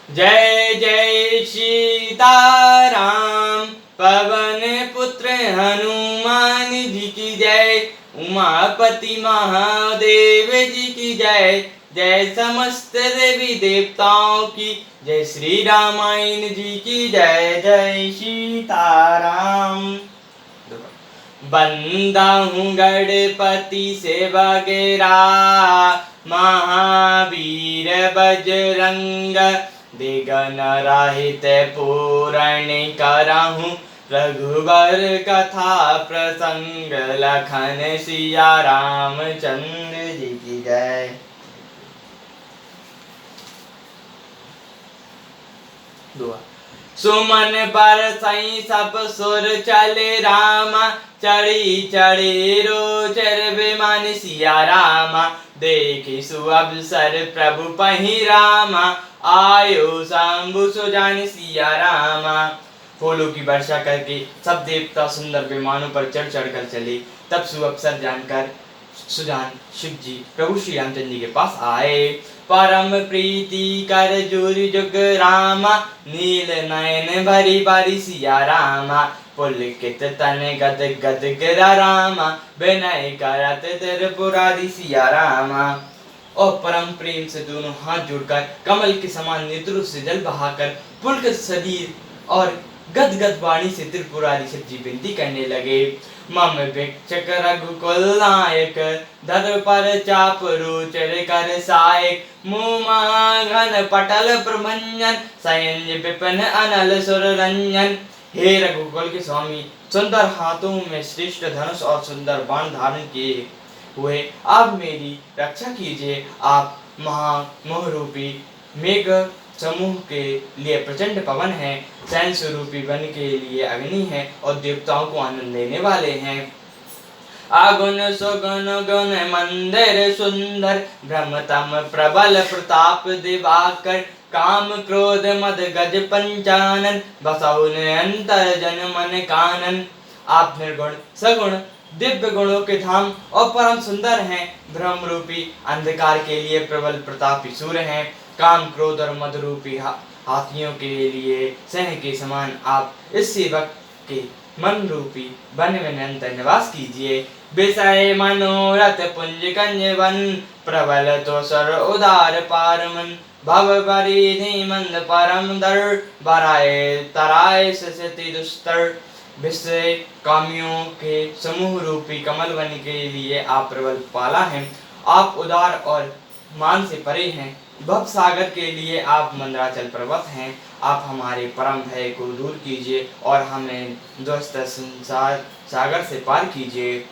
जय जय सीताराम। पवन पुत्र हनुमान जी की जय। उमापति महादेव जी की जय। जय समस्त देवी देवताओं की जय। श्री रामायण जी की जय। जय सीताराम। बंदा हूँ गणपति से बगेरा, महावीर बजरंग दिगन रहित पूरण करहूँ। रघुबर कथा प्रसंग लखन सिया रामचंद्र जी की जय। दुआ सुमन बरसई सब सुर चले रामा। चढ़ी चढ़ी रोचर विमान सिया रामा। देखी सुअवसर प्रभु पहि रामा। आयो शंभु सुजान सिया रामा। फूलों की वर्षा करके सब देवता सुंदर विमानों पर चढ़ चढ़कर चले। तब सुअवसर जानकर सुजान शिव जी प्रभु श्री रामचंद्र जी के पास आए। परम प्रीति कर जुरि जुग रामा। नील नयन भरी बारी सिया रामा। पुलकित तन गद गद गिरा रामा। विनय करत त्रिपुरारी सिया रामा। और परम प्रेम से दोनों हाथ जोड़कर कमल के समान नेत्रों से जल बहाकर पुलकित शरीर और गदगद वाणी से त्रिपुरारी शिव जी विनती करने लगे। मम भिक्षक रघुकुल नायक। धर पर चाप रुचर कर सायक। मुँह घन पटल प्रभंजन। सयंज विपिन अनल सुर रंजन। हे रघुकुल के स्वामी, सुंदर हाथों में श्रेष्ठ धनुष और सुंदर बाण धारण किए हुए आप मेरी रक्षा कीजिए। आप महामोहरूपी मेघ समूह के लिए प्रचंड पवन है। सैन स्वरूपी वन के लिए अग्नि है और देवताओं को आनंद देने वाले हैं। आगुन सुगुन गुण मंदिर सुंदर। ब्रह्मतम प्रबल प्रताप दिवाकर। काम क्रोध मद गज पंचानन। बसौन अंतर जन मन कानन। आप निर्गुण सगुण दिव्य गुणों के धाम और परम सुंदर हैं। ब्रह्म रूपी अंधकार के लिए प्रबल प्रतापी सूर्य हैं। काम क्रोध और मद रूपी हाथियों के लिए सैन्य के समान आप इस सेवक के मन रूपी वन में निरंतर निवास कीजिए। विषय मनोरथ पुंज कंज वन। प्रबल तो सर उदार पार मन। भव परिधि मंद परम दर। बराए तराए सति दुस्तर। विषय कामियों के समूह रूपी कमल वन के लिए आप प्रबल पाला हैं। आप उदार और मान से परे हैं। भव सागर के लिए आप मंदराचल पर्वत हैं। आप हमारे परम भय को दूर कीजिए और हमें दुष्ट संसार सागर से पार कीजिए।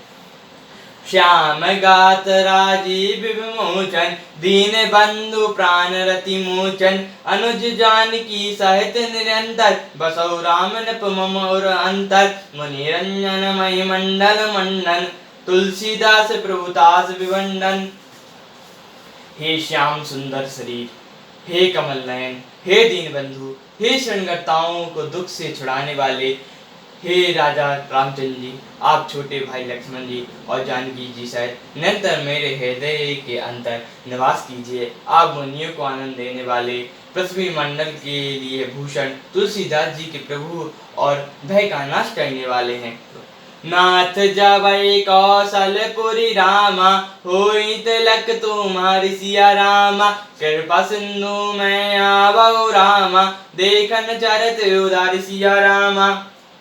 श्याम गात राजीव विमोचन। दीन बंधु प्राण रति मोचन। अनुज जानकी सहित निरंतर। बसौ राम नप मम और अंतर। मुनि रंजन मही मंडल मंडन। तुलसीदास प्रभुदास विवंडन। हे श्याम सुंदर शरीर, हे कमल नयन, हे दीन बंधु, हे शरणगर्ताओं को दुख से छुड़ाने वाले, हे राजा रामचंद्र जी, आप छोटे भाई लक्ष्मण जी और जानकी जी सहित निरंतर मेरे हृदय के अंदर निवास कीजिए। आप मुनियों को आनंद देने वाले, पृथ्वी मंडल के लिए भूषण, तुलसीदास जी के प्रभु और भय का नाश करने वाले हैं। नाथ जबै कौशलपुरी रामा। होई तिलक तुम्हारी सिया रामा। कृपा सिंधु मैं आवो रामा। देखन चरत उदार सिया रामा।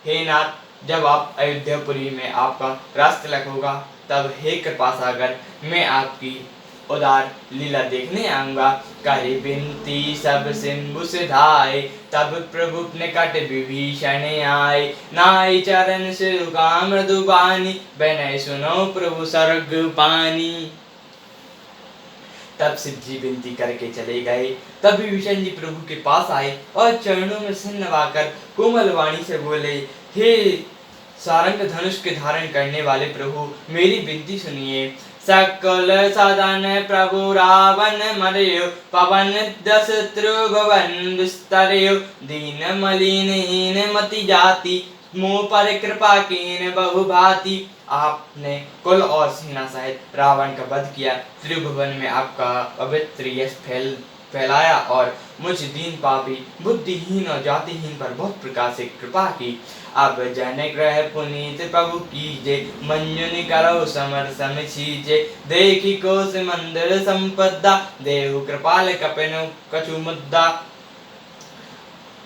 हे नाथ, जब आप अयोध्यापुरी में आपका रास तिलक होगा तब हे कृपा सागर मैं आपकी उदार लीला देखने आऊंगा। करे बिनती सब सिंधु सिधाए। तब प्रभु निकट विभीषण आए। नाई चरण से रुका मृदु बानी। विनय सुनो प्रभु सर्ग पानी। तब शिव जी विनती करके चले गए। तब विभीषण जी प्रभु के पास आए और चरणों में सिर नवाकर कोमल वाणी से बोले, हे सारंग धनुष के धारण करने वाले प्रभु, मेरी विनती सुनिए। सकल सदन प्रभु रावण मरयो। पवन दस त्रिभुवन विस्तरयो। दीन मलिन हीन मति जाति। मुँह पर कृपा कीन बहु भांति। आपने कुल और सेना सहित रावण का वध किया। त्रिभुवन में आपका पवित्र यश फैल फैलाया और मुझ दीन पापी बुद्धिहीन और जातिहीन पर बहुत प्रकार से कृपा की। अब जन ग्रह पुनीत प्रभु कीजे, मंजुनि करो समर सम छीजे। देखी कोस मंदिर संपदा, देहु कृपाल कपिन कछु मुद्दा।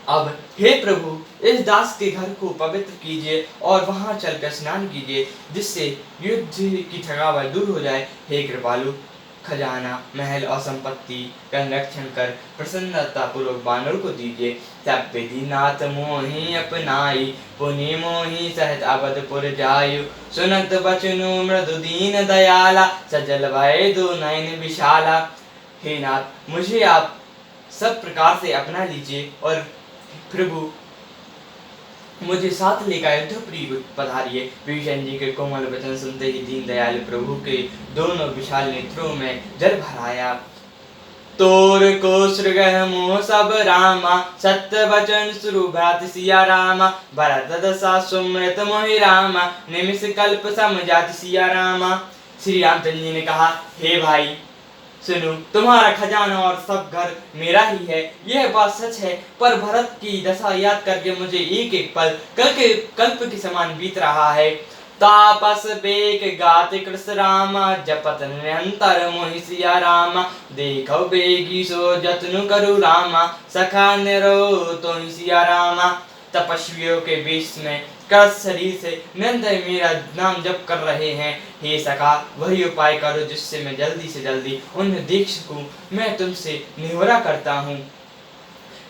अब हे प्रभु, इस दास के घर को पवित्र कीजिए और वहां चलकर स्नान कीजिए, जिससे युद्ध की थकावट दूर हो जाए। हे कृपालु, खजाना महल और संपत्ति का निरीक्षण कर प्रसन्नता पूर्वक बानर को दीजिए। तब विधिनाथ मोहि अपनाई, पुनि मोहि सहित अवधपुर जायु। सुनत बचनु मृदु दीन दयाला, सजल भय दो नयन विशाला। हे नाथ, मुझे आप सब प्रकार से अपना लीजिए और प्रभु मुझे साथ लेकर अयोध्यापुरी पधारिए। विभीषण जी के कोमल वचन सुनते ही दीन दयाल प्रभु के दोनों विशाल नेत्रों में जल भर आया। तोर को सृगह मोह सब रामा, सत्य वचन सुरु भ्रात सिया रामा। भरत दशा सुमृत मोहि रामा, निमिष कल्प सम जाति सिया रामा। श्री रामचंद्र जी ने कहा, हे भाई सुनो, तुम्हारा खजाना और सब घर मेरा ही है, यह बात सच है। पर भरत की दशा याद करके मुझे एक एक पल कल्प के समान बीत रहा है। तापस बेग गात कृष्ण रामा, जपत निरंतर मोहि सिया रामा। देखो बेगी सो जतनु करु रामा, सखा निरो तो सिया रामा। तपस्वियों के बीच में कर शरीर से निरंतर मेरा नाम जप कर रहे हैं। हे सखा, वही उपाय करो जिससे मैं जल्दी से जल्दी उन्हें देख सकूं। मैं तुमसे निहोरा करता हूँ।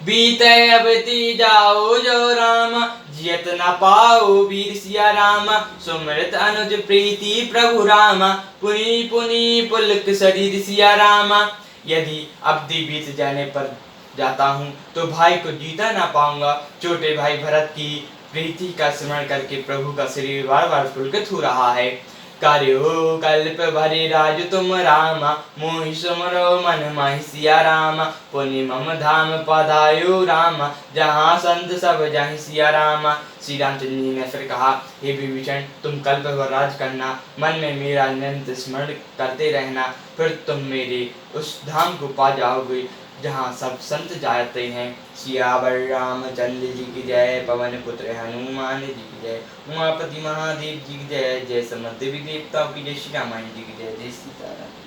बीते अब ती जाओ जो राम, जियत न पाओ वीर सिया राम। सुमृत अनुज प्रीति प्रभु राम, पुनि पुनि पुलक शरीर सिया राम। यदि अवधि बीत जाने पर जाता हूँ तो भाई को जीता ना पाऊंगा। छोटे भाई भरत की प्रीति का स्मरण करके प्रभु का शरीर बार बार पुलकित हो रहा है। कार्यो कल्प भरे राज तुम रामा, मोहि सुमरो मन माहि सिया रामा। पुनि मम धाम पधायो रामा, जहाँ संत सब जाहि सिया रामा। श्री रामचंद्र जी ने फिर कहा, हे विभीषण, तुम कल्प भर राज करना, मन में मेरा निरंतर स्मरण करते रहना, फिर तुम मेरे उस धाम को पा जाओगे जहाँ सब संत जाते हैं। सियावर रामचंद्र जी की जय, पवन पुत्र हनुमान जी की जय, उमापति महादेव जी की जय, जय समस्त देवी देवताओं की जय, श्री रामायण जी की जय। जय सीताराम।